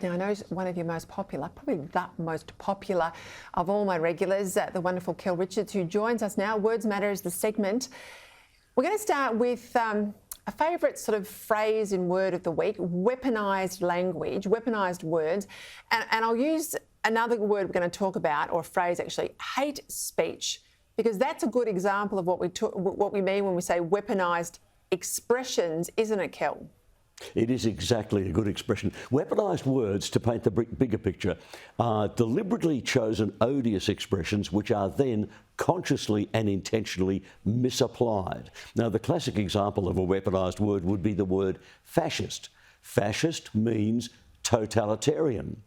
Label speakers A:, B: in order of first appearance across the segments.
A: Now, I know one of your most popular, probably the most popular of all my regulars, the wonderful Kel Richards, who joins us now. Words Matter is the segment. We're going to start with a favourite sort of phrase and word of the week, weaponised language, weaponised words. And I'll use another word we're going to talk about, or a phrase actually, hate speech, because that's a good example of what we mean when we say weaponised expressions, isn't it, Kel?
B: It is exactly a good expression. Weaponised words, to paint the bigger picture, are deliberately chosen odious expressions which are then consciously and intentionally misapplied. Now, the classic example of a weaponised word would be the word fascist. Fascist means totalitarian,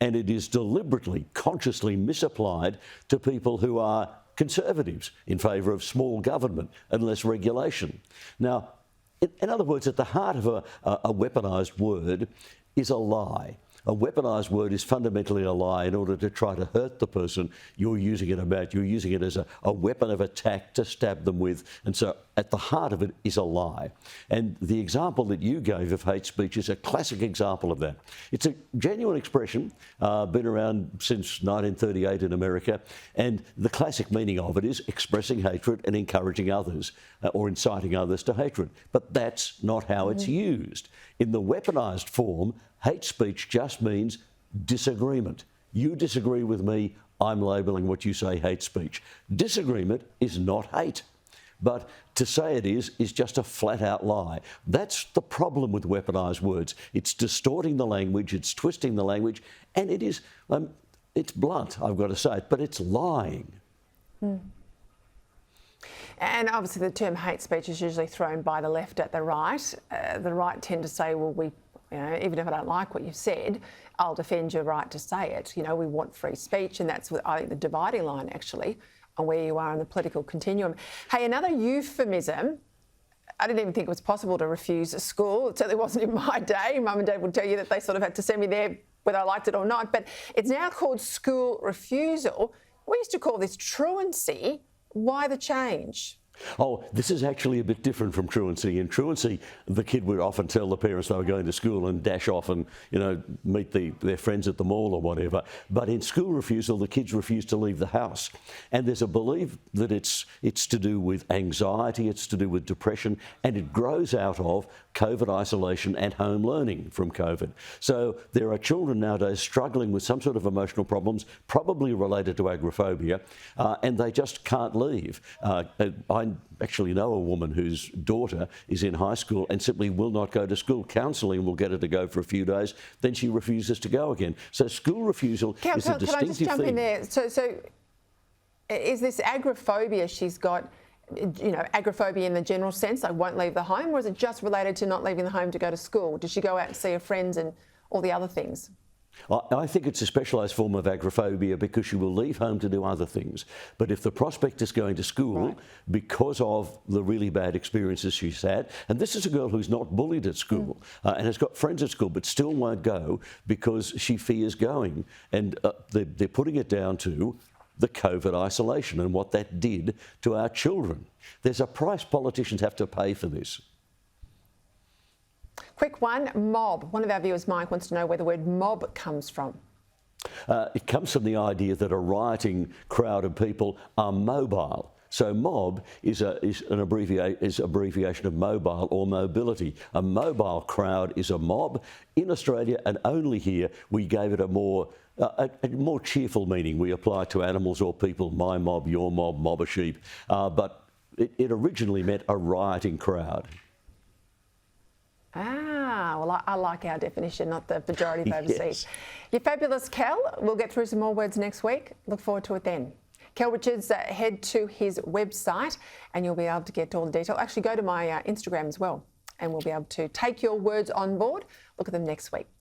B: and it is deliberately, consciously misapplied to people who are conservatives in favour of small government and less regulation. Now, in other words, at the heart of a weaponised word is a lie. A weaponised word is fundamentally a lie in order to try to hurt the person you're using it about. You're using it as a weapon of attack to stab them with. And so at the heart of it is a lie. And the example that you gave of hate speech is a classic example of that. It's a genuine expression, been around since 1938 in America. And the classic meaning of it is expressing hatred and encouraging others or inciting others to hatred. But that's not how it's used. In the weaponised form, hate speech just means disagreement. You disagree with me, I'm labelling what you say hate speech. Disagreement is not hate. But to say it is just a flat-out lie. That's the problem with weaponised words. It's distorting the language, it's twisting the language, and it is, it's blunt, I've got to say it, but it's lying.
A: And obviously the term hate speech is usually thrown by the left at the right. The right tend to say, well, even if I don't like what you've said, I'll defend your right to say it. You know, we want free speech, and that's, I think, the dividing line, actually, on where you are in the political continuum. Hey, another euphemism. I didn't even think it was possible to refuse a school. It certainly wasn't in my day. Mum and Dad would tell you that they sort of had to send me there whether I liked it or not. But it's now called school refusal. We used to call this truancy. Why the change?
B: Oh, this is actually a bit different from truancy. In truancy, the kid would often tell the parents they were going to school and dash off and, meet their friends at the mall or whatever. But in school refusal, the kids refuse to leave the house. And there's a belief that it's to do with anxiety, it's to do with depression, and it grows out of COVID isolation and home learning from COVID. So there are children nowadays struggling with some sort of emotional problems, probably related to agoraphobia, and they just can't leave. I actually know a woman whose daughter is in high school and simply will not go to school. Counselling will get her to go for a few days, then she refuses to go again. So school refusal is a distinctive thing.
A: Can I just jump in there? So is this agoraphobia she's got, agoraphobia in the general sense, like won't leave the home, or is it just related to not leaving the home to go to school? Does she go out and see her friends and all the other things?
B: I think it's a specialised form of agoraphobia because she will leave home to do other things. But if the prospect is going to school because of the really bad experiences she's had, and this is a girl who's not bullied at school and has got friends at school but still won't go because she fears going. And they're putting it down to the COVID isolation and what that did to our children. There's a price politicians have to pay for this.
A: Quick one, mob. One of our viewers, Mike, wants to know where the word mob comes from.
B: It comes from the idea that a rioting crowd of people are mobile. So mob is an abbreviation of mobile or mobility. A mobile crowd is a mob. In Australia, and only here, we gave it a more cheerful meaning. We apply it to animals or people, my mob, your mob, mob a sheep. But it originally meant a rioting crowd.
A: Well, I like our definition, not the majority of overseas. Yes. You're fabulous, Kel. We'll get through some more words next week. Look forward to it then. Kel Richards, head to his website and you'll be able to get all the detail. Actually, go to my Instagram as well and we'll be able to take your words on board. Look at them next week.